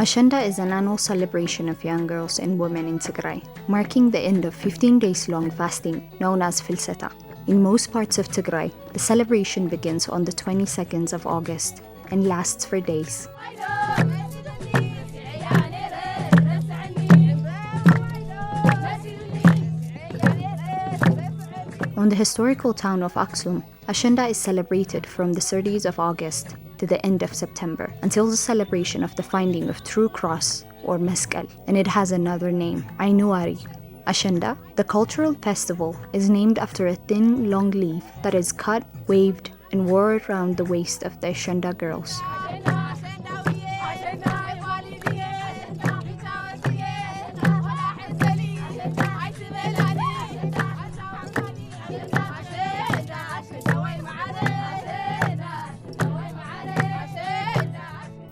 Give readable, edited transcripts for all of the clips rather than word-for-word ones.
Ashenda is an annual celebration of young girls and women in Tigray, marking the end of 15 days long fasting known as Filseta. In most parts of Tigray, the celebration begins on the 22nd of August and lasts for days. On the historical town of Aksum, Ashenda is celebrated from the 30th of August to the end of September until the celebration of the finding of True Cross or Meskal, and it has another name, Ainuari. Ashenda, the cultural festival, is named after a thin, long leaf that is cut, waved, and wore around the waist of the Ashenda girls.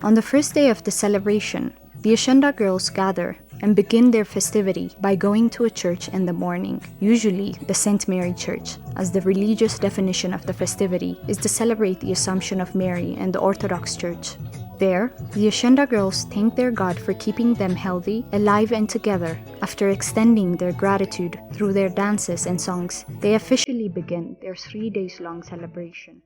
On the first day of the celebration, the Ashenda girls gather and begin their festivity by going to a church in the morning, usually the St. Mary Church, as the religious definition of the festivity is to celebrate the Assumption of Mary in the Orthodox Church. There, the Ashenda girls thank their God for keeping them healthy, alive, and together. After extending their gratitude through their dances and songs, they officially begin their 3 days long celebration.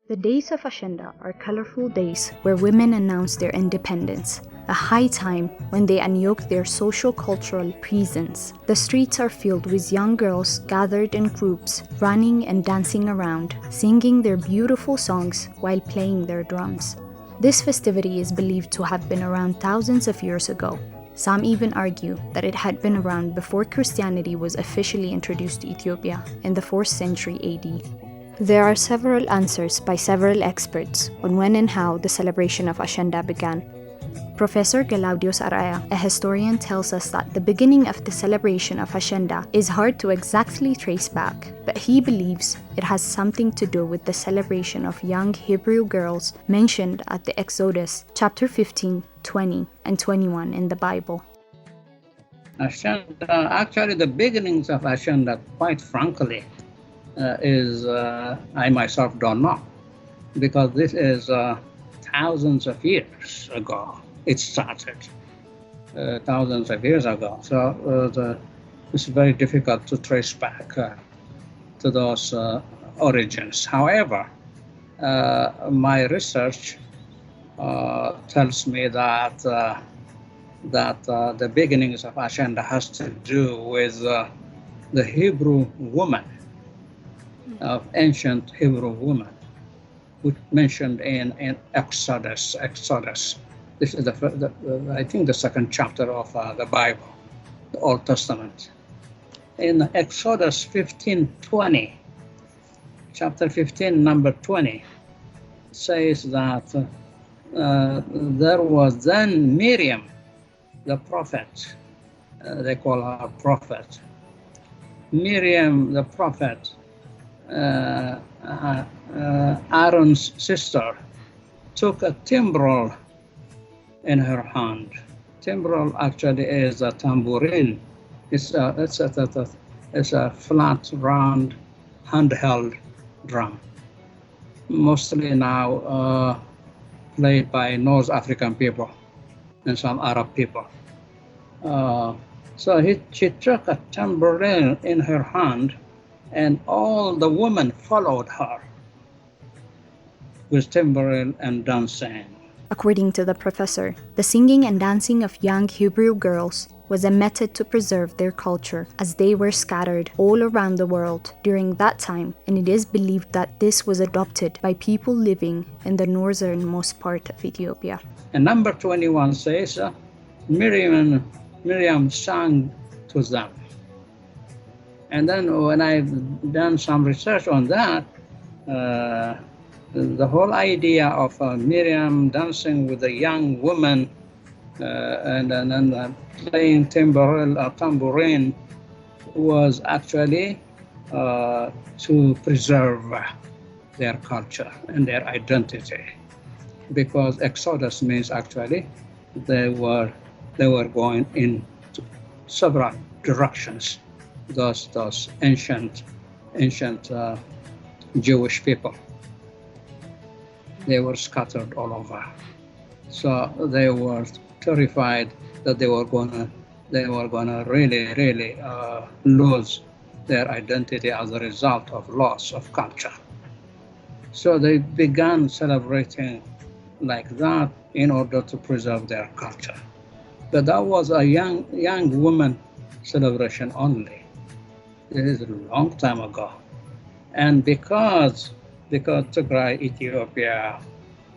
The days of Ashenda are colorful days where women announce their independence, a high time when they unyoke their social-cultural prisons. The streets are filled with young girls gathered in groups, running and dancing around, singing their beautiful songs while playing their drums. This festivity is believed to have been around thousands of years ago. Some even argue that it had been around before Christianity was officially introduced to Ethiopia in the 4th century AD. There are several answers by several experts on when and how the celebration of Ashenda began. Professor Galaudios Araya, a historian, tells us that the beginning of the celebration of Ashenda is hard to exactly trace back, but he believes it has something to do with the celebration of young Hebrew girls mentioned at the Exodus chapter 15, 20, and 21 in the Bible. Ashenda, actually the beginnings of Ashenda, quite frankly, I myself don't know, because this is thousands of years ago. It started thousands of years ago. So it's very difficult to trace back to those origins. However, my research tells me that the beginnings of Ashenda has to do with the Hebrew woman, of ancient Hebrew woman, which mentioned in Exodus. This is I think the second chapter of the Bible, the Old Testament. In Exodus 15:20, chapter 15, number 20, says that there was then Miriam, the prophet. They call her prophet. Miriam, the prophet, Aaron's sister, took a timbrel in her hand. Timbrel actually is a tambourine. It's a flat, round, handheld drum, mostly now played by North African people and some Arab people. So she took a tambourine in her hand, and all the women followed her with tambourine and dancing. According to the professor, the singing and dancing of young Hebrew girls was a method to preserve their culture, as they were scattered all around the world during that time, and it is believed that this was adopted by people living in the northernmost part of Ethiopia. And number 21 says, Miriam sang to them. And then when I've done some research on that, the whole idea of Miriam dancing with a young woman and playing tambourine was actually to preserve their culture and their identity, because Exodus means actually they were they were going in several directions. Those ancient Jewish people, they were scattered all over. So they were terrified that they were gonna really lose their identity as a result of loss of culture. So they began celebrating like that in order to preserve their culture. But that was a young woman celebration only. This is a long time ago. And because Tigray, Ethiopia,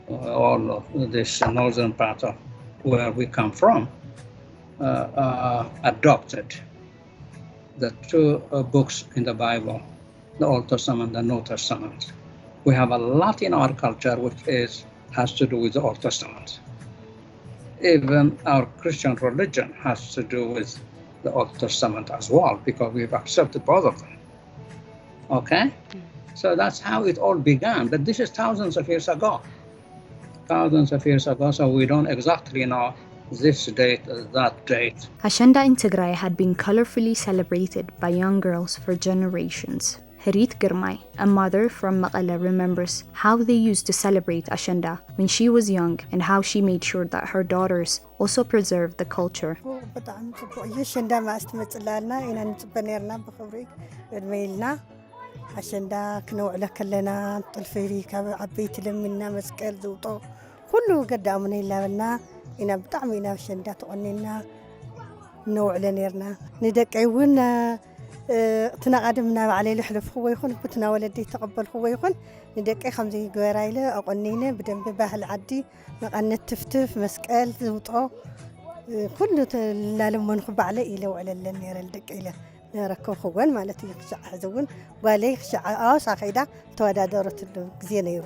all of this northern part of where we come from, adopted the two books in the Bible, the Old Testament and the New Testament. We have a lot in our culture which has to do with the Old Testament. Even our Christian religion has to do with the Old Testament as well, because we've accepted both of them. Okay? So that's how it all began. But this is thousands of years ago. So we don't exactly know this date, that date. Ashenda in Tigray had been colorfully celebrated by young girls for generations. Harit Girmay, a mother from Maqala, remembers how they used to celebrate Ashenda when she was young and how she made sure that her daughters also preserved the culture. Ashenda كنوع لنا طلفيري كعبيت لمنا مسكال ذوطو كله قدامنا إلا لنا إنا بطعمنا أشenda تقنينا نوع لنيرنا ندك عيونا تنقدمنا عليه الحلف هو يكون بتنا ولدي تقبل هو يكون ندك خمسة جويرايله أقنينا بدم بباه العدي مقنا تفتف مسكال ذوطو كله لا لمن خب عليه إلا وعلى النير الدك إله نركب خوان مالتي يخشع حزون بالي يخشع صاحيدا تودا دورت الزينيرو.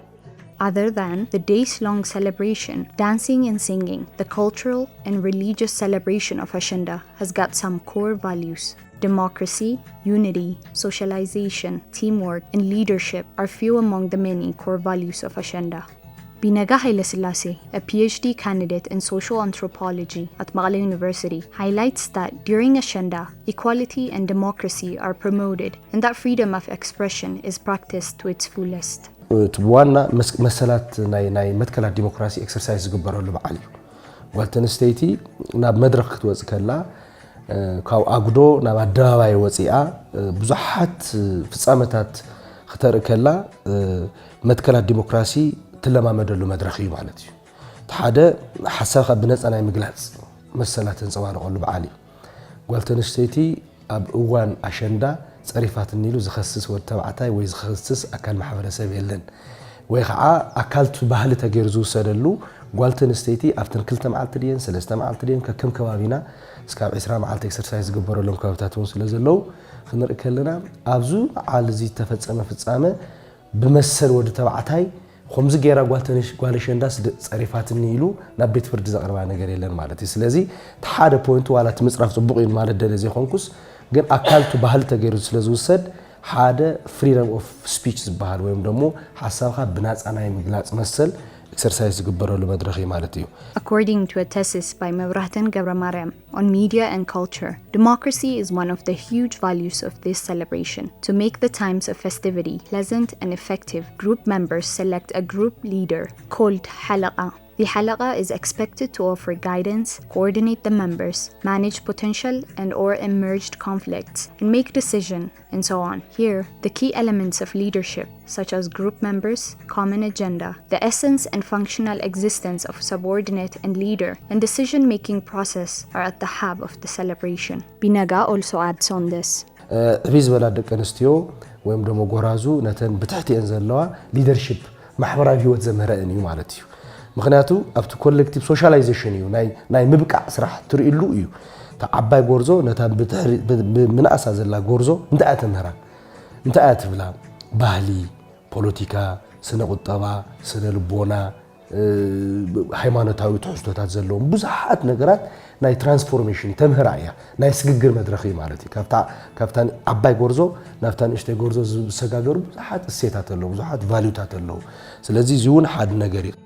Other than the days-long celebration, dancing and singing, the cultural and religious celebration of Ashenda has got some core values. Democracy, unity, socialization, teamwork, and leadership are few among the many core values of Ashenda. Binaga Haile, a PhD candidate in social anthropology at Maqala University, highlights that during Ashenda, equality and democracy are promoted and that freedom of expression is practiced to its fullest. وانا مسألة ناي متكلة ديمقراطي exercise جبروا له بعلي. والتنستيتي ناب مدرك توزع كلا كاو أقدو ناب الدواء وزيعة بزحت في سامتات خطر كلا متكلة ديمقراطي تلما مدلو مدرخي مالتي. تحدى حساق بناس أنا مجلس مسألة زوار قلو بعلي. والتنستيتي أب أوان أشندا صريفات النيلو زخصص ورتبعتاي ويزخصص أكل محاورة سبيلن ويخع أكلت بحال تجرزو سرلو قالت نستيتي أفتن كلتا معلتدين سلستا معلتدين كم كوابينا سكاب عسرا معلت إكسرسايز جبروا لهم كوابتاتون سلزلو خلنا نكلنا أبزو على زي تفتسامة فتسامة بمسر ورتبعتاي خمس جيرا قالش الناس صريفات النيلو نبيت فرد زقربا نجري لنا مالتي سلزي تحاد بوينت ولا تمسرف صبغين مال الدنيا خونكوس ግን አካልቱ ባህል ተገይሩ ስለዝውሰድ ሓደ freedom of speech ዝባሃል ወይም ደግሞ ሐሳብካ ብናጻና የሚግላጽ መሰል exercise ዝግበረሉ መድረኽ ማለት እዩ. According to a thesis by Mawrahtan Gabramariam on media and culture, democracy is one of the huge values of this celebration. To make the times of festivity pleasant and effective, group members select a group leader called halaqa. The halaqa is expected to offer guidance, coordinate the members, manage potential and or emerged conflicts, and make decisions, and so on. Here, the key elements of leadership, such as group members, common agenda, the essence and functional existence of subordinate and leader, and decision-making process are at the hub of the celebration. Binaga also adds on this. ሪዝበላ ደቀ አንስትዮ ወይም ደግሞ ጎራዙ ነተን ብታሕቲአን ዘለዋ ሊደርሺፕ ማሕበራዊ ህይወት ዘመረአን እዩ ማለት እዩ. ምክንያቱ ኣብቲ ኮሌክቲቭ ሶሻላይዜሽን እዩ ናይ ምብቃዕ ስራሕ ትርእሉ እዩ ተዓባይ ጎርዞ ነታ ምንኣሳ ዘላ ጎርዞ እንታይ ኣተምህራ እንታይ ኣትብላ ባህሊ ፖለቲካ ስነ ቁጠባ ስነ ልቦና ሃይማኖታዊ ትሕዝቶታት ዘለዎም ብዙሓት ነገራት ናይ ትራንስፎርሜሽን ተምህራ እያ ናይ ስግግር መድረኽ እዩ ማለት እዩ ካብታ ዓባይ ጎርዞ ናብታ ንእሽተይ ጎርዞ ዝሰጋገሩ ብዙሓት እሴታት ኣለዉ ብዙሓት ቫልዩታት ኣለዉ ስለዚ እዚ እውን ሓደ ነገር እዩ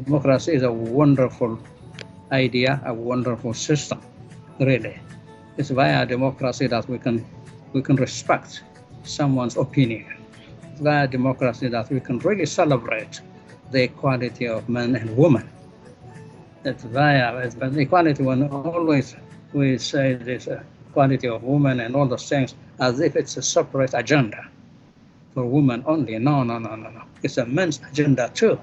Democracy is a wonderful idea, a wonderful system, really. It's via democracy that we can respect someone's opinion. It's via democracy that we can really celebrate the equality of men and women. It's via equality when always we say this equality of women and all those things as if it's a separate agenda for women only. No, no, no, no, no. It's a men's agenda too.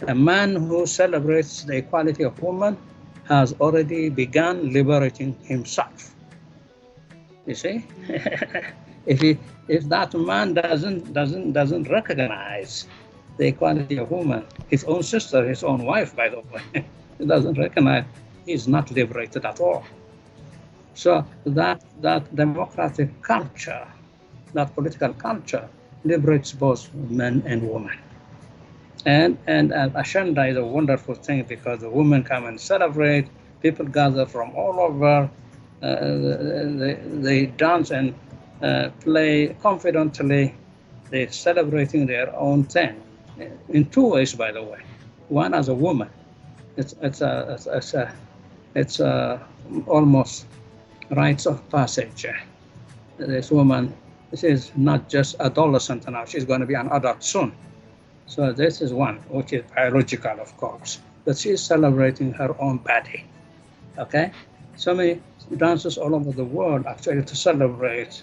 A man who celebrates the equality of women has already begun liberating himself. You see, if that man doesn't recognize the equality of women, his own sister, his own wife, by the way, he doesn't recognize, he's not liberated at all. So that democratic culture, that political culture, liberates both men and women. And Ashenda is a wonderful thing because the women come and celebrate. People gather from all over. They dance and play confidently. They're celebrating their own thing in two ways, by the way. One, as a woman, it's almost rites of passage. This woman, this is not just adolescent now; she's going to be an adult soon. So this is one, which is biological, of course, but she's celebrating her own body. Okay, so many dances all over the world actually to celebrate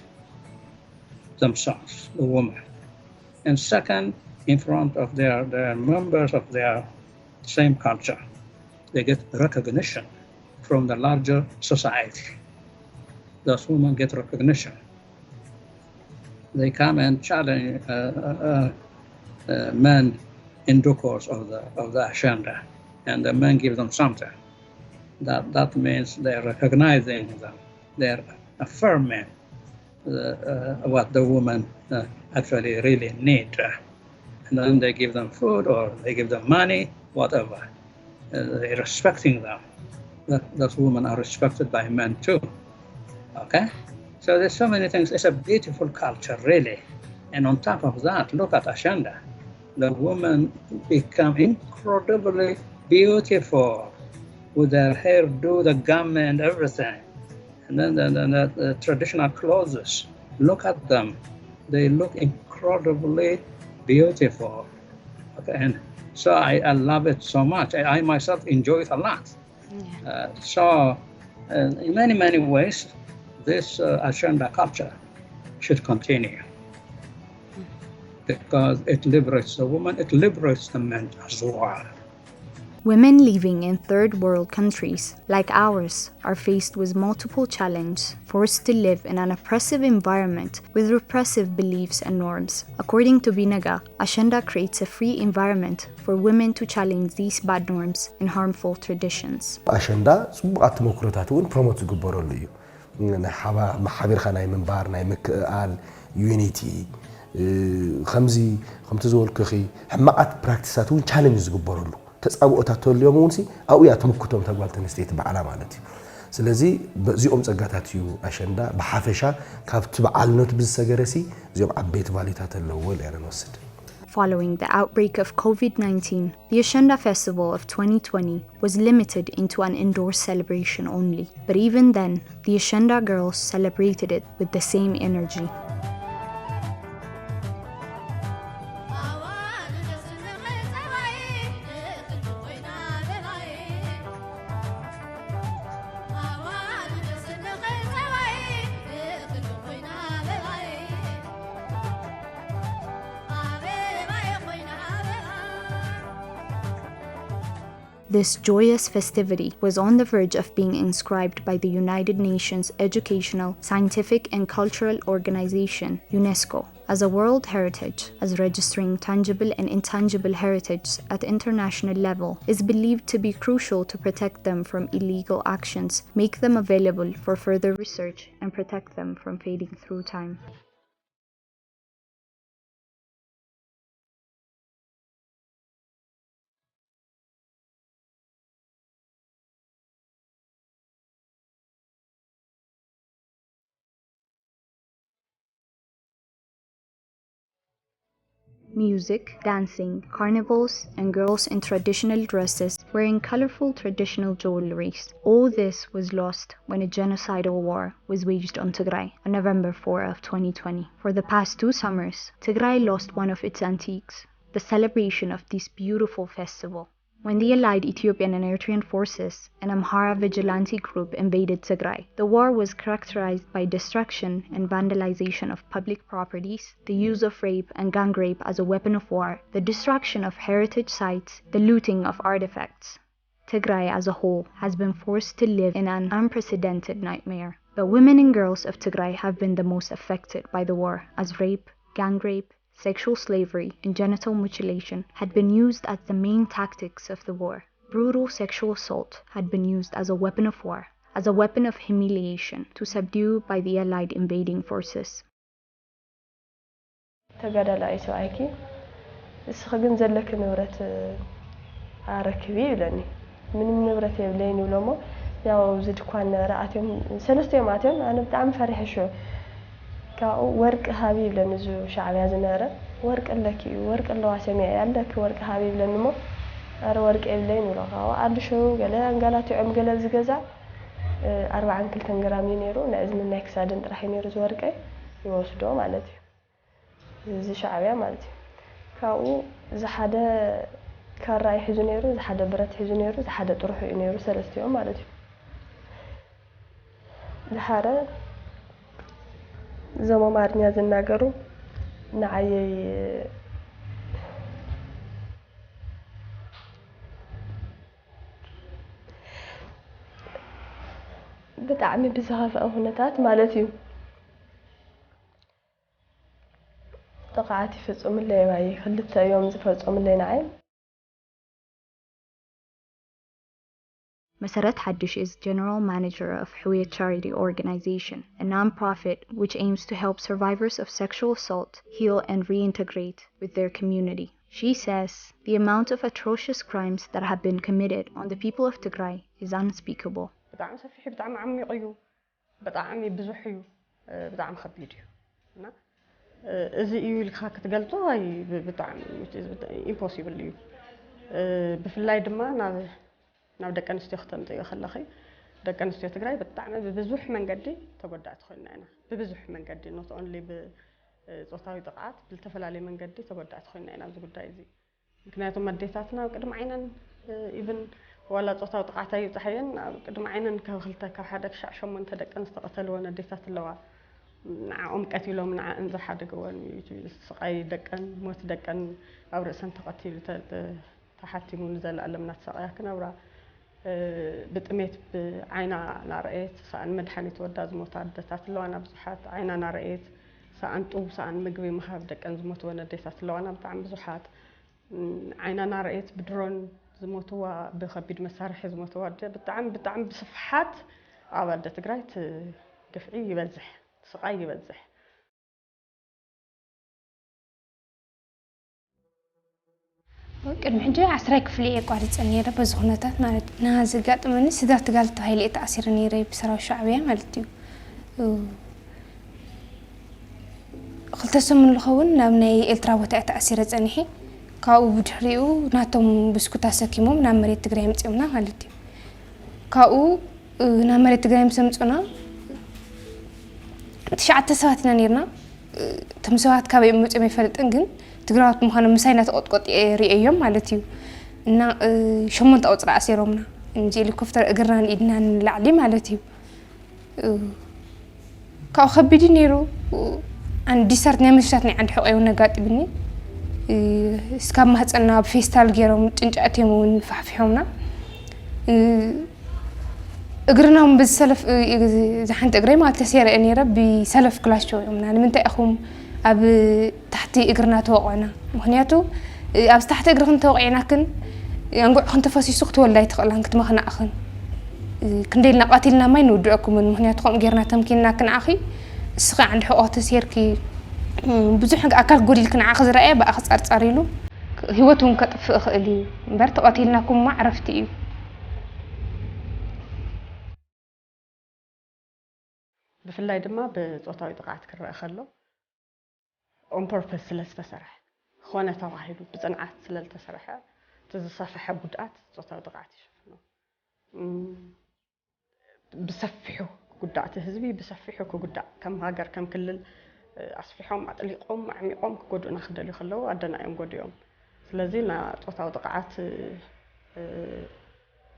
themselves, the woman. And second, in front of their members of their same culture, they get recognition from the larger society. Those women get recognition. They come and challenge men in due course of the Ashenda, and the men give them something. That means they're recognizing them. They're affirming what the women actually really need. And then they give them food or they give them money, whatever. They're respecting them. Those women are respected by men too. Okay? So there's so many things. It's a beautiful culture, really. And on top of that, look at Ashenda. The women become incredibly beautiful with their hairdo, the gum and everything. And then the traditional clothes. Look at them. They look incredibly beautiful. Okay, and so I love it so much. I myself enjoy it a lot. Yeah. So in many, many ways, this Ashenda culture should continue because it liberates the woman, it liberates the men as well. Women living in third world countries, like ours, are faced with multiple challenges, forced to live in an oppressive environment with repressive beliefs and norms. According to Binaga, Ashenda creates a free environment for women to challenge these bad norms and harmful traditions. Ashenda ጽቡቃት ተሞክሮታትን ፕሮሞት ዝግበረሉ እዩ ማሕበርካ ናይ ምንባር ናይ ምክኣል ዩኒቲ ከምዚ ከምቲ ዝበልኩኺ ሕማቃት ፕራክቲሳት እውን ቻሌንጅ ዝግበረሉ ተጻብኦታት ተልዮም እውን ኣብያ ተመክቶም ተጓል ተንስተይቲ በዓላ ማለት እዩ ስለዚ በዚኦም ጸጋታት እዩ አሸንዳ በሐፈሻ ካብቲ በዓልነት ብዝሰገረሲ እዚኦም ዓበይቲ ቫሊታት ኣለዎ ለና ንወስድ Following the outbreak of COVID-19, the Ashenda Festival of 2020 was limited into an indoor celebration only. But even then, the Ashenda girls celebrated it with the same energy. This joyous festivity was on the verge of being inscribed by the United Nations Educational, Scientific and Cultural Organization, UNESCO, as a World Heritage, as registering tangible and intangible heritage at international level is believed to be crucial to protect them from illegal actions, make them available for further research, and protect them from fading through time. music, dancing, carnivals, and girls in traditional dresses wearing colorful traditional jewelries. All this was lost when a genocidal war was waged on Tigray on November 4 of 2020. For the past 2 summers, Tigray lost one of its antiques, the celebration of this beautiful festival. When the allied Ethiopian and Eritrean forces, an Amhara vigilante group, invaded Tigray, the war was characterized by destruction and vandalization of public properties, the use of rape and gang rape as a weapon of war, the destruction of heritage sites, the looting of artifacts. Tigray as a whole has been forced to live in an unprecedented nightmare. The women and girls of Tigray have been the most affected by the war, as rape, gang rape, sexual slavery, and genital mutilation had been used as the main tactics of the war. Brutal sexual assault had been used as a weapon of war, as a weapon of humiliation to subdue by the allied invading forces. ተጋዳላይ ሰውአይኪ እስኺ ግን ዘለክ ንብረት አረክቢ ይብለኒ ምንም ንብረት የብለኝ ብሎሞ ያው ዝድኳን ራአትዮም ሰለስተዮም አትዮም አነ በጣም ፈሪሐሽ ካው ወርቅ ሃቢ ይብለኒ ዙ ሻዕቢያ ዝነበረ ወርቅ ለኪ ወርቅ ለዋሰሚያ ያለክ ወርቅ ሃቢ ይብለኒሞ አረ ወርቅ የብለኝ ብሎ ካው አልሹ ገለ አንጋላትዮም ገለ ዝገዛ 42 ግራም ይነሩ ናዝምና ክሳድን ጥራህ ይነሩ ዝወርቀ ይወስዶ ማለት እዚ ሻዕቢያ ማለት ካው ዝሓደ ካራይ ሒዙ ነይሩ ዝሓደ ብረት ሒዙ ነይሩ ዝሓደ ጥሩሕ ነይሩ ሰለስተዮም ማለት ዝሓረ ዘሞ ማርኛ ዝናገሩ ንዓየይ ብጣዕሚ ብዝኸፍአ ኩነታት ማለት እዩ ጥቃዓት ይፈጽሙለይ ባይ ክልተ ዮም ዝፈጽሙለይ ንዓይ Masarat Hadush is General Manager of Huyet Charity Organization, a non-profit which aims to help survivors of sexual assault heal and reintegrate with their community. She says the amount of atrocious crimes that have been committed on the people of Tigray is unspeakable. በጣም ሰፊሕ በጣም ዓሚቕ እዩ በጣም ብዙሕ እዩ በጣም ከቢድ እዩ እና እዚ እዩ ኢልካ ክትገልጾ አይ በጣም ኢምፖሲብል እዩ ብፍላይ ድማ ናብ ደቂ ኣንስትዮ ከተምፅዮ ከለኺ ደቂ ኣንስትዮ ትግራይ ብጣዕሚ ብብዙሕ መንገዲ ተጎዳእቲ ኮይና ኢና ብብዙሕ መንገዲ ኖት ኦንሊ ብፆታዊ ጥቃዓት ብዝተፈላለየ መንገዲ ተጎዳእቲ ኮይና ኢና ኣብዚ ጉዳይ እዚ ምክንያቱም ኣዴታትና ኣብ ቅድሚ ዓይነን ኢቭን ዋላ ፆታዊ ጥቃዓት ኣይብፅሐየን ኣብ ቅድሚ ዓይነን ካብ 2 ካብ 1 ክሳብ 8 ደቂ ኣንስትዮ ዝተቐተልወን ኣዴታት ኣለዋ ንዓኦም ቀቲሎም ንዓአን ዝሓደግወን ስቃይ ደቀን ሞት ደቀን ኣብ ርእሰን ተቐቲሉ ተሓቲሙ ንዘለኣለም እናተሰቃያ ክነብራ ብጥሜት ብዓይና ናርአየት ሰኣን መድሓኒት ወዳ ዝሞታ ኣዴታት ኣለዋና ብዙሓት ዓይና ናርአየት ሰኣን ጡብ ሰኣን ምግቢ ምሃብ ደቀን ዝሞትወን ኣዴታት ኣለዋና ብጣዕሚ ብዙሓት ዓይና ናርአየት ብድሮን ዝሞትዋ ብከቢድ መሳርሒ ዝሞትዋ ብጣዕሚ ብጣዕሚ ብስፍሓት ኣብ ኣደ ትግራይ ግፍዒ ይበዝሕ ስቃይ ይበዝሕ ቅድሚ ሕጂ 10 ክፍሊ የቋርጽ ነይረ በዝኹነታት ማለት ናዝጋጥመኒ ስዳት ጋል ተባሂለ ተኣሲረ ነይረ ብሰራው ሻዕቢያ ማለት እዩ ክልተ ሰሙን ልኸውን ናብ ናይ ኤርትራ ቦታ ተኣሲረ ጸኒሒ ካብኡ ብድሕሪኡ ናቶም ብስኩታ ሰኪሞም ናብ መሬት ትግራይ ምጽምና ማለት እዩ ካብኡ ናብ መሬት ትግራይ ምጽምጹና ትሽዓተ ሰባት ኢና ነርና እቶም ሰባት ካበይ ምጽም ይፈልጥን ግን ትግራዋት ምዃኖም ምሳይና ተቆጥቆጥ ሪአዮም ማለት እዩ እና 8 ኣውፅራ ኣሲሮምና እንጂ ሄሊኮፕተር እግርናን ኢድናን ላዕሊ ማለት እዩ ካብኡ ከቢድ ነይሩ አንድ ዲሰርት ናይ ምሽታት ናይ ዓንዲ ሕቆ ነጋጥብኒ እስካብ ማህፀና ብፌስታል ገይሮም ጭንጫዕትዮም እውን ፋሕፊሖምና እግርናም ብሰለፍ ዝሓንቲ እግረይ ማለት ተሰይረ ነይረ ብሰለፍ ክላሽው እዮምና ንምንታይ ኢኹም ኣብ ታሕቲ እግርና ተወቆና ምክንያቱ ኣብ ታሕቲ እግርክን ተወቂዕና ክን አንጉዕ ክንተፈሲሱ ክትወላይ ትኽእላን ክትመኽናእኽን ክንደይልና ቃቲልና ማይ ንውድአኩም ምክንያቱ ከም ጌርና ተምኪንና ክንዓኺ እስኺ ዓንዲ ሕቆ ተሰይርኪ ብዙሕ ኣካል ጎዲል ክንዓኺ ዝረአየ በኣኺ ፃርፃር ኢሉ ህይወቱን ከጥፍእ ክእል እዩ እምበር ተቐቲልናኩም ማዕረፍቲ እዩ ብፍላይ ድማ ብፆታዊ ጥቃዓት ክረአ ከሎ ኦን ፐርፐስ ስለዝተሰርሐ خونه ተባሂሉ ብጽንዓት ስለልተሰርሐ ተዝሰፍሐ ጉድኣት ጾታዊ ጥቃዓት ይሽፍኖ ብሰፊሑ ጉዳእቲ ህዝቢ ብሰፊሑ ክጉዳእ ከም ሃገር ከም ክልል ኣስፊሖም ኣጥሊቆም ዓሚቆም ክጎድኡና ክደልዩ ከለዉ ኣደናዮም ጎዲኦም ስለዚ ና ጾታዊ ጥቃዓት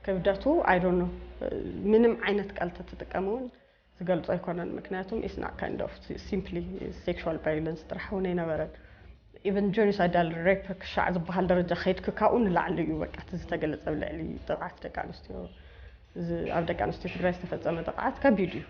ክብደቱ I don't know ምንም ዓይነት ቃል ተጠቀሙን ዝገልጾ ኣይኮነን ምክንያቱም it's not kind of simply sexual violence ጥራሕ ሆነ ይነበረን even genocidal rape ክሻዕ ዝበሃል ደረጃ ኸይድክ ካብኡ ንላዕሊ እዩ በቃ ዝተገለጸ ብልዕሊ ጥቃዓት ደቂ ኣንስትዮ ኣብ ደቂ ኣንስትዮ ትግራይ ዝተፈጸመ ጥቃዓት ከቢድ እዩ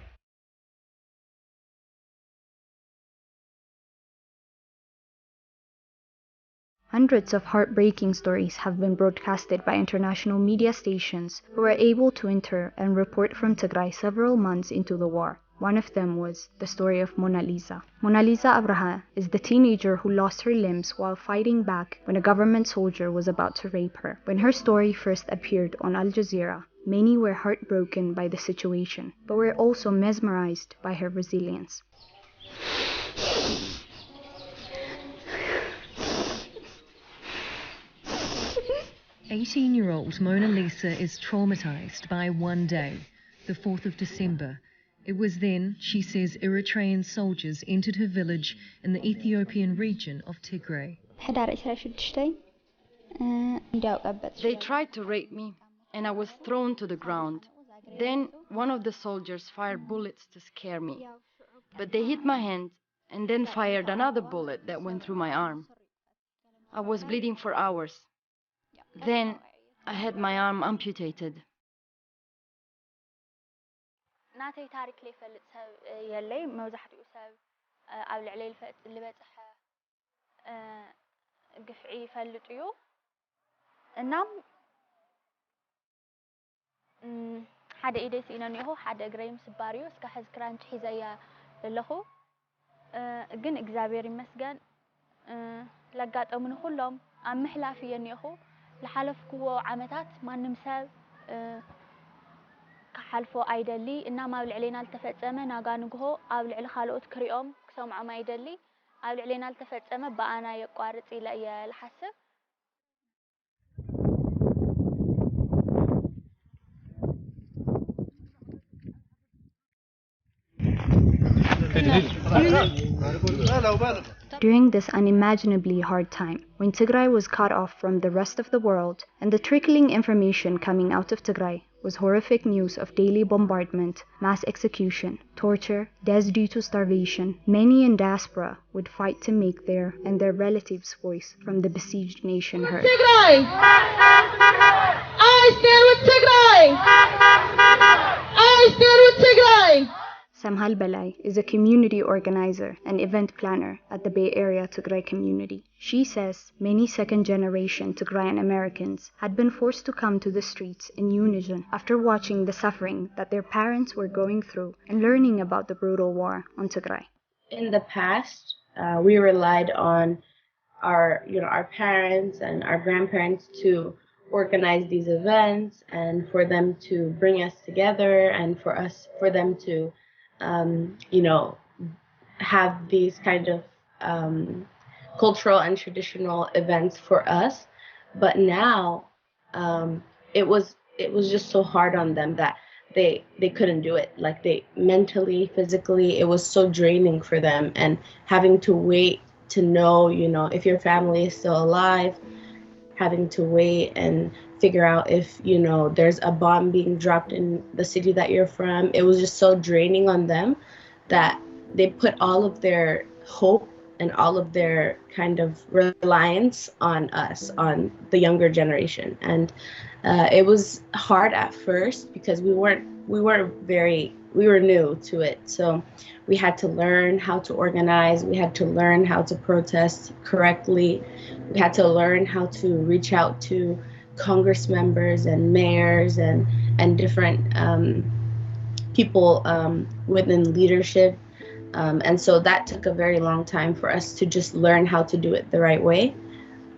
Hundreds of heartbreaking stories have been broadcasted by international media stations who were able to enter and report from Tigray several months into the war. One of them was the story of Mona Lisa. Mona Lisa Abraha is the teenager who lost her limbs while fighting back when a government soldier was about to rape her. When her story first appeared on Al Jazeera, many were heartbroken by the situation, but were also mesmerized by her resilience. 18-year-old Mona Lisa is traumatized by one day, the 4th of December. It was then, she says, Eritrean soldiers entered her village in the Ethiopian region of Tigray. They tried to rape me, and I was thrown to the ground. Then one of the soldiers fired bullets to scare me. But they hit my hand, and then fired another bullet that went through my arm. I was bleeding for hours. Then I had my arm amputated. ናተይ ታሪክ ለይፈልጥ ሰብ የለይ መብዛሕትኡ ሰብ ኣብ ልዕሊ ልበጽሐ ግፍዒ ይፈልጥ እዩ እናም ሓደ ኢደይ ሲነኒሁ ሓደ እግረይ ምስባር እዩ እስከ ሕዚ ክራንች ሒዘያ ለለኹ ግን እግዚአብሔር ይመስገን ለጋጠሙን ሁሉም ኣብ ምሕላፍ የኒኹ ለሓለፍክዎ ዓመታት ማንም ሰብ ከሓልፎ አይደሊ እና ማብ ልዕሌና ልተፈጸመ ናጋ ንግሆ ኣብ ልዕሊ ካልኦት ክሪኦም ክሰምዖም አይደሊ ኣብ ልዕሌና ልተፈጸመ በአና የቋርጽ ኢለ የልሐስብ During this unimaginably hard time, when Tigray was cut off from the rest of the world, and the trickling information coming out of Tigray was horrific news of daily bombardment, mass execution, torture, deaths due to starvation, many in diaspora would fight to make their and their relatives' voice from the besieged nation heard. Tigray! I stand with Tigray! I stand with Tigray! Samhal Balai is a community organizer and event planner at the Bay Area Tigray community. She says many second-generation Tigrayan Americans had been forced to come to the streets in unison after watching the suffering that their parents were going through and learning about the brutal war on Tigray. In the past, we relied on our parents and our grandparents to organize these events and for them to bring us together and for them to have these kind of cultural and traditional events for us. But now it was just so hard on them that they couldn't do it. Like they mentally, physically, it was so draining for them, and having to wait to know, if your family is still alive, having to wait and figure out if, there's a bomb being dropped in the city that you're from. It was just so draining on them that they put all of their hope and all of their kind of reliance on us, on the younger generation. And it was hard at first because we were new to it. So we had to learn how to organize. We had to learn how to protest correctly. We had to learn how to reach out to Congress members and mayors and different people within leadership. And so that took a very long time for us to just learn how to do it the right way.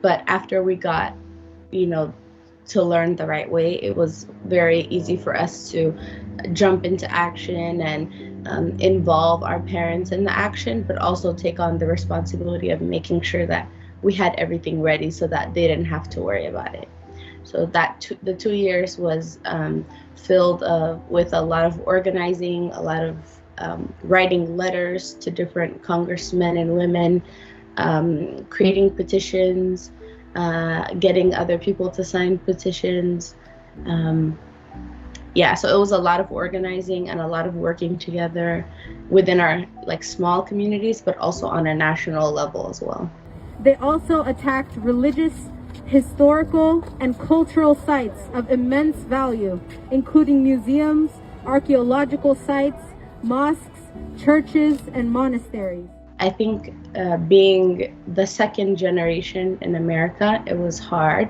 But after we got, to learn the right way, it was very easy for us to jump into action and involve our parents in the action, but also take on the responsibility of making sure that we had everything ready so that they didn't have to worry about it. So the 2 years was filled with a lot of organizing, a lot of writing letters to different congressmen and women, creating petitions, getting other people to sign petitions. So it was a lot of organizing and a lot of working together within our like small communities, but also on a national level as well. They also attacked religious, historical, and cultural sites of immense value, including museums, archaeological sites, mosques, churches, and monasteries. I think being the second generation in America, it was hard.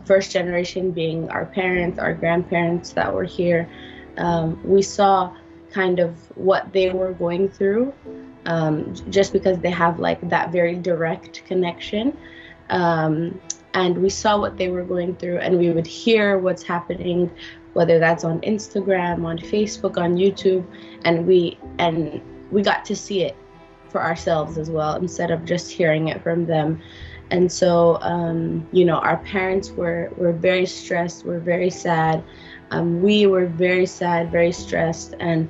First generation being our parents, our grandparents that were here, we saw kind of what they were going through, just because they have like that very direct connection. And we saw what they were going through, and we would hear what's happening, whether that's on Instagram, on Facebook, on YouTube, and we got to see it for ourselves as well, instead of just hearing it from them. And so, our parents were very stressed, were very sad. We were very sad, very stressed, and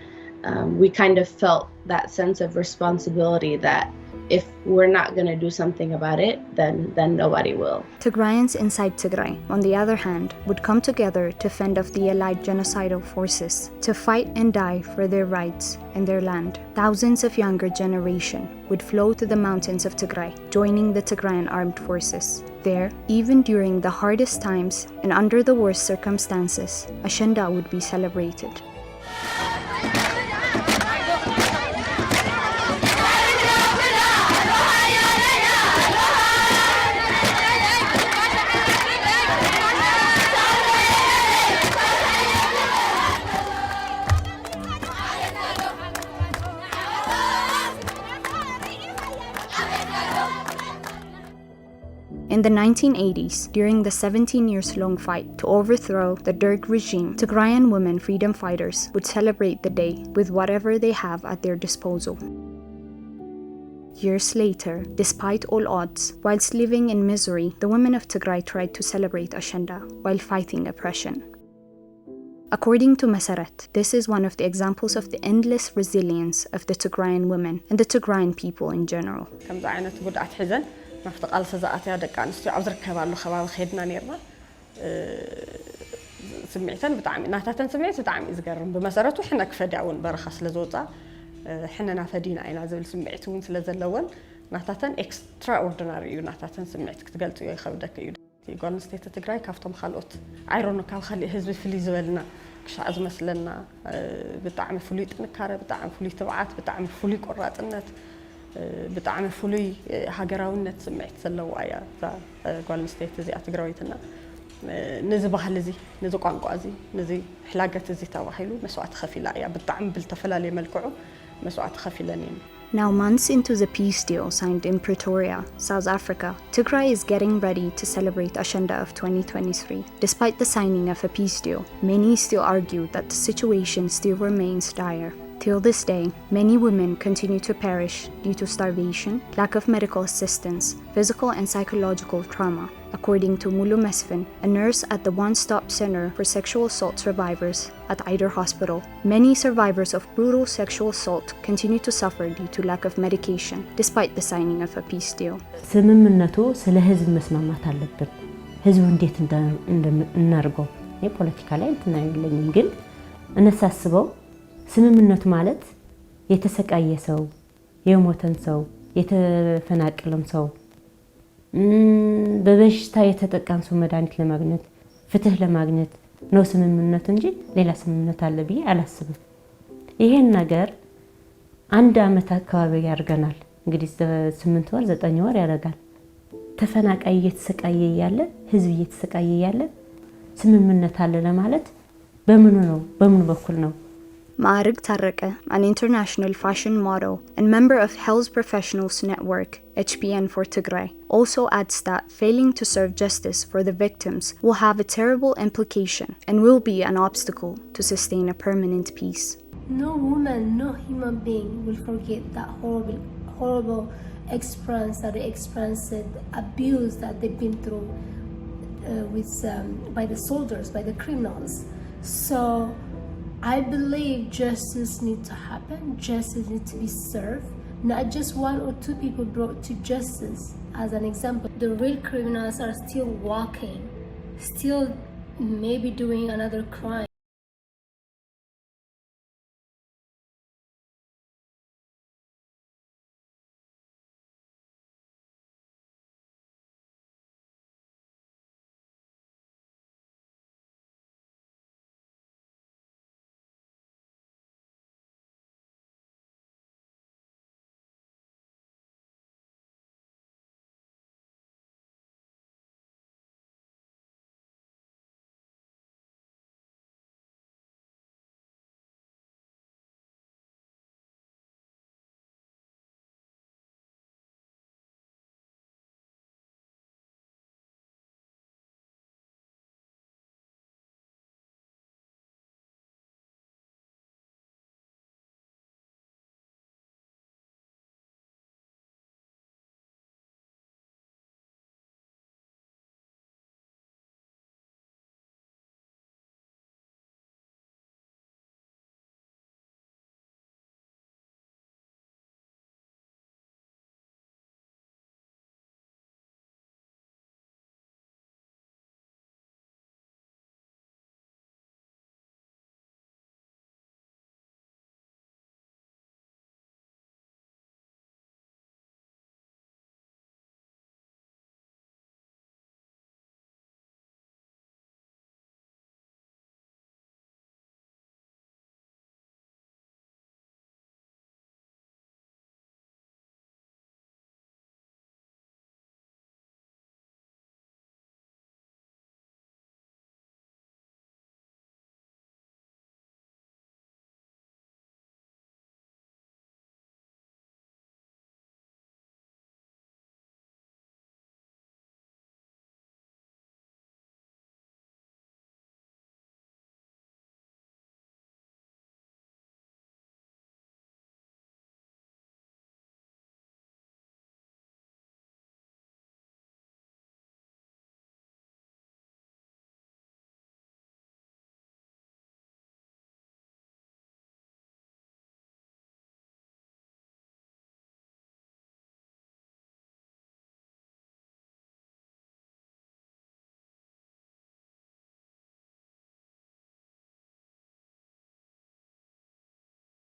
we kind of felt that sense of responsibility that if we're not going to do something about it, then nobody will. Tigrayans inside Tigray, on the other hand, would come together to fend off the Allied genocidal forces, to fight and die for their rights and their land. Thousands of younger generation would flow to the mountains of Tigray, joining the Tigrayan armed forces. There, even during the hardest times and under the worst circumstances, Ashenda would be celebrated. In the 1980s, during the 17 years long fight to overthrow the Derg regime, Tigrayan women freedom fighters would celebrate the day with whatever they have at their disposal. Years later, despite all odds, whilst living in misery, the women of Tigray tried to celebrate Ashenda while fighting oppression. According to Masarat, this is one of the examples of the endless resilience of the Tigrayan women and the Tigrayan people in general. ናፍቲ ቃልሲ ዝኣትያ ደቂ ኣንስትዮ ኣብ ዝርከባሉ ከባቢ ኸድና ነርና ስምዒተን ብጣዕሚ ናታተን ስምዒት ብጣዕሚ ዝገርም ብመሰረቱ ሕና ክፈድያ እውን በረኻ ስለ ዝወፃ ሕነና ፈዲና ኢና ዝብል ስምዒት እውን ስለ ዘለወን ናታተን ኤክስትራ ኦርዲናሪ እዩ ናታተን ስምዒት ክትገልጽዮ ይኸብደክ እዩ ጓል ኣንስተይቲ ትግራይ ካብቶም ካልኦት ዓይሮኖ ካብ ካልእ ህዝቢ ፍልይ ዝበልና ክሻዕ ዝመስለና ብጣዕሚ ፍሉይ ጥንካረ ብጣዕሚ ፍሉይ ትብዓት ብጣዕሚ ፍሉይ ቆራጽነት ብጣዕሚ ፍሉይ ሃገራውነት ስምዒት ዘለዋ እያ እዛ ጓል ኣንስተይቲ እዚኣ ትግራዊትና ነዚ ባህሊ እዚ ነዚ ቋንቋ እዚ ነዚ ሕላገት እዚ ተባሂሉ መስዋዕቲ ከፊላ እያ ብጣዕሚ ብዝተፈላለየ መልክዑ መስዋዕቲ ከፊለን እየን Now, months into the peace deal signed in Pretoria, South Africa, Tigray is getting ready to celebrate Ashenda of 2023. Despite the signing of a peace deal, many still argue that the situation still remains dire. Till this day, many women continue to perish due to starvation, lack of medical assistance, physical and psychological trauma. According to Mulu Mesfin, a nurse at the one-stop center for sexual assault survivors at Eider Hospital, many survivors of brutal sexual assault continue to suffer due to lack of medication, despite the signing of a peace deal. ስምምነቱ ስለ ህዝብ መስማማት አለብን ህዝቡ እንዴት እናርገው የፖለቲካ ላይ እንትናይልኝም ግን እነሳስበው ስምምነቱ ማለት የተሰቃየ ሰው የሞተን ሰው የተፈናቀለም ሰው በበሽታ የተጠቃን ሰው መድኃኒት ለማግኘት ፍትህ ለማግኘት ነው ስምምነቱ እንጂ ሌላ ስምምነት አለ ብዬ አላስብም ይሄን ነገር አንድ አመት አካባቢ ያርገናል እንግዲህ 8 ወር 9 ወር ያረጋል ተፈናቃይ እየተሰቃየ ያለ ህዝብ እየተሰቃየ ያለ ስምምነት አለ ለማለት በምኑ በኩል ነው Maarig Tarreke, an international fashion model and member of Health Professionals Network, HPN for Tigray, also adds that failing to serve justice for the victims will have a terrible implication and will be an obstacle to sustain a permanent peace. No woman, no human being will forget that horrible experience that they experienced, abuse that they've been through by the soldiers, by the criminals. So I believe justice needs to happen, justice needs to be served, not just one or two people brought to justice. As an example, the real criminals are still walking, still maybe doing another crime.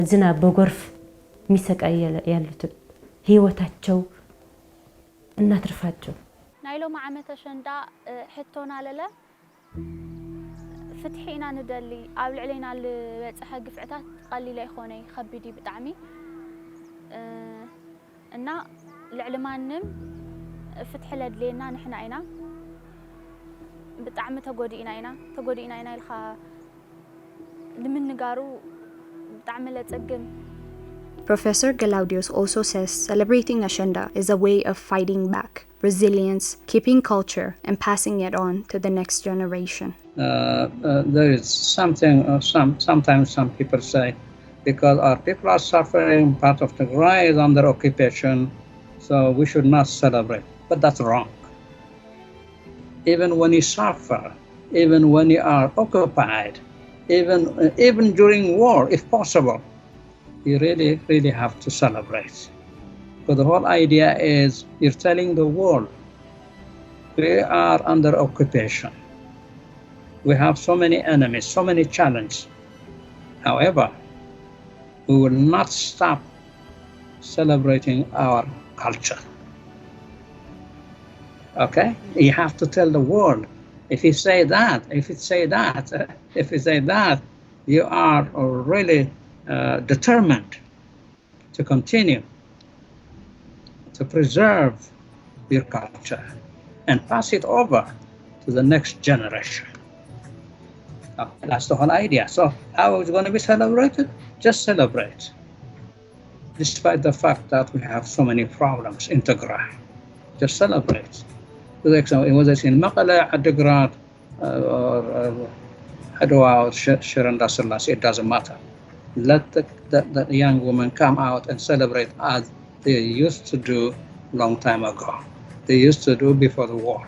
ዝናብ በጎርፍ ሚሰቃይ ያሉትን ህይወታቸው እናትርፋቸው ናይ ሎማ ዓመት አሸንዳ ሕቶና ለለ ፍትሒና ንደሊ ኣብ ልዕሊና ዝበፅሐ ግፍዕታት ቀሊል ኣይኮነይ ከቢድ ብጣዕሚ እና ልዕሊ ማንም ፍትሒ ለድልየና ንሕና ኢና ብጣዕሚ ተጎዲእና ኢና ኢልካ ንምንጋሩ ብጣዕሚ ለጽግም Professor Galaudios also says celebrating Ashenda is a way of fighting back, resilience, keeping culture, and passing it on to the next generation. There is something, sometimes some people say, because our people are suffering, part of Tigray is under occupation, so we should not celebrate. But that's wrong. Even when you suffer, even when you are occupied, even during war, if possible, you really have to celebrate. Because the whole idea is you're telling the world, we are under occupation. We have so many enemies, so many challenges. However, we will not stop celebrating our culture. Okay? You have to tell the world. If you say that, you are really determined to continue to preserve your culture and pass it over to the next generation. That's the whole idea. So how is it going to be celebrated? Just celebrate. Despite the fact that we have so many problems in Tigray, just celebrate. For example, whether it's in Maqala, Tigray, or Adwa, or Shiranda Selassie, it doesn't matter. Let the young women come out and celebrate as they used to do long time ago. They used to do before the war.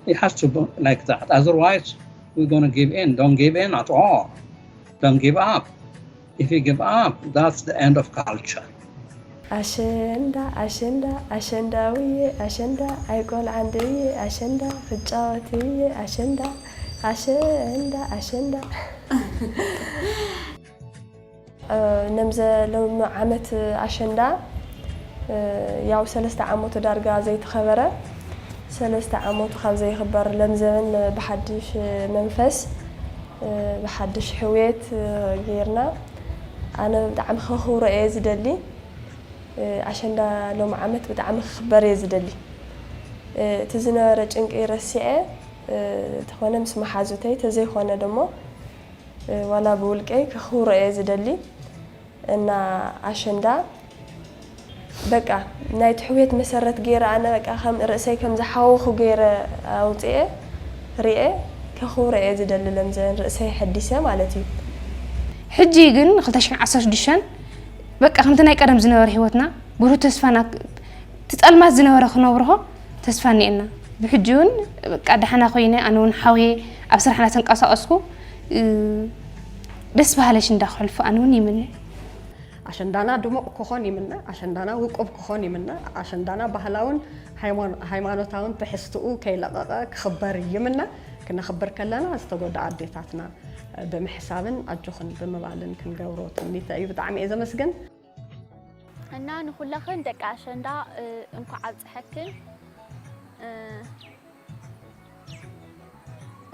It has to be like that. Otherwise, we're going to give in. Don't give in at all. Don't give up. If you give up, that's the end of culture. Ashenda, Ashenda, Ashenda, we Ashenda, I call Andy, Ashenda, Fajawati, Ashenda, Ashenda, Ashenda. نمزة لو عمت أشندا ياو سلسة عموت دارجا زي تخبره سلسة عموت خاب زي خبر لمزة بحدش منفس بحدش حويت غيرنا أنا بدعم خو رئيس دلي أشندا لو عمت بدعم خبر يزدلي تزنا رجعنك إيرسية تخوانا مسمى حازوتي تزي خوانا دمو ولا بقولك إيه خو رئيس دلي إن أشندا بقى نايت حويت مسرت غير أنا بقى خم رأسي كم زحاوخ غير أوتيه رئة كخو رئيس دلي لمزين رأسي حديثة مالتي حجي جن خلتش عصاش دشان بقى خمتنا يقدم زنور هوتنا برو تسفانا تتقال ما زنور خنورها تسفاني إنا بحجون قاعد حنا خوينا أنا ونحوي أبصر حنا تنقصقصكو بس بهالش ندخل فأنوني منه عشان دانا دموع كخوني منا عشان دانا وقف كخوني منا عشان دانا بهلاون هيمانوتاون بحستقو كي لقاقا خبري منا كنا خبر كلنا استقود عديتاتنا بمحسابن أجوخن بمبالن كنقوروت نيتا يبدعمي إذا مسجن أنا نقول لكن دك عشان دا إنكو عبد حكم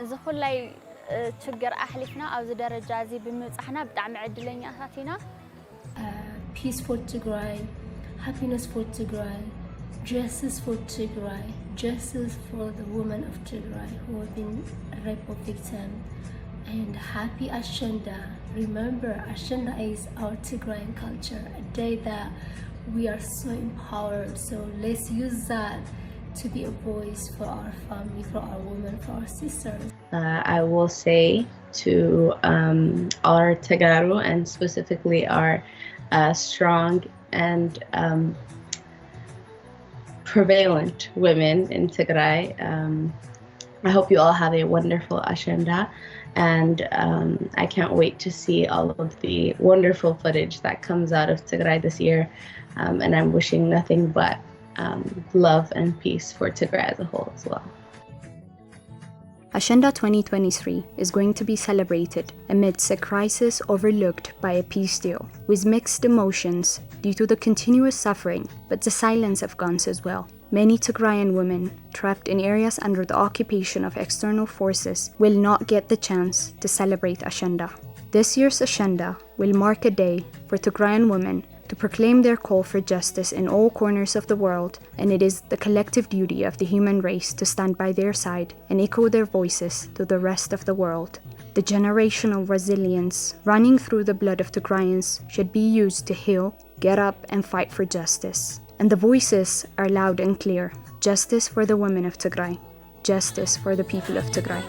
إذا خلي تشجر أحلفنا أو زي درجة زي بمزحنا بدعم عدلين أساتنا peace for Tigray, happiness for Tigray, justice for Tigray, justice for the women of Tigray who have been rape victim, and happy Ashenda. Remember, Ashenda is our Tigrayan culture, a day that we are so empowered. So let's use that to be a voice for our family, for our women, for our sisters. I will say to our Tagaru and specifically our strong and prevalent women in Tigray. I hope you all have a wonderful Ashenda, and I can't wait to see all of the wonderful footage that comes out of Tigray this year, and I'm wishing nothing but love and peace for Tigray as a whole as well. Ashenda 2023 is going to be celebrated amidst a crisis overlooked by a peace deal, with mixed emotions due to the continuous suffering, but the silence of guns as well. Many Tigrayan women trapped in areas under the occupation of external forces will not get the chance to celebrate Ashenda. This year's Ashenda will mark a day for Tigrayan women to proclaim their call for justice in all corners of the world, and it is the collective duty of the human race to stand by their side and echo their voices to the rest of the world. The generational resilience running through the blood of Tigrayans should be used to heal, get up, and fight for justice. And the voices are loud and clear. Justice for the women of Tigray. Justice for the people of Tigray.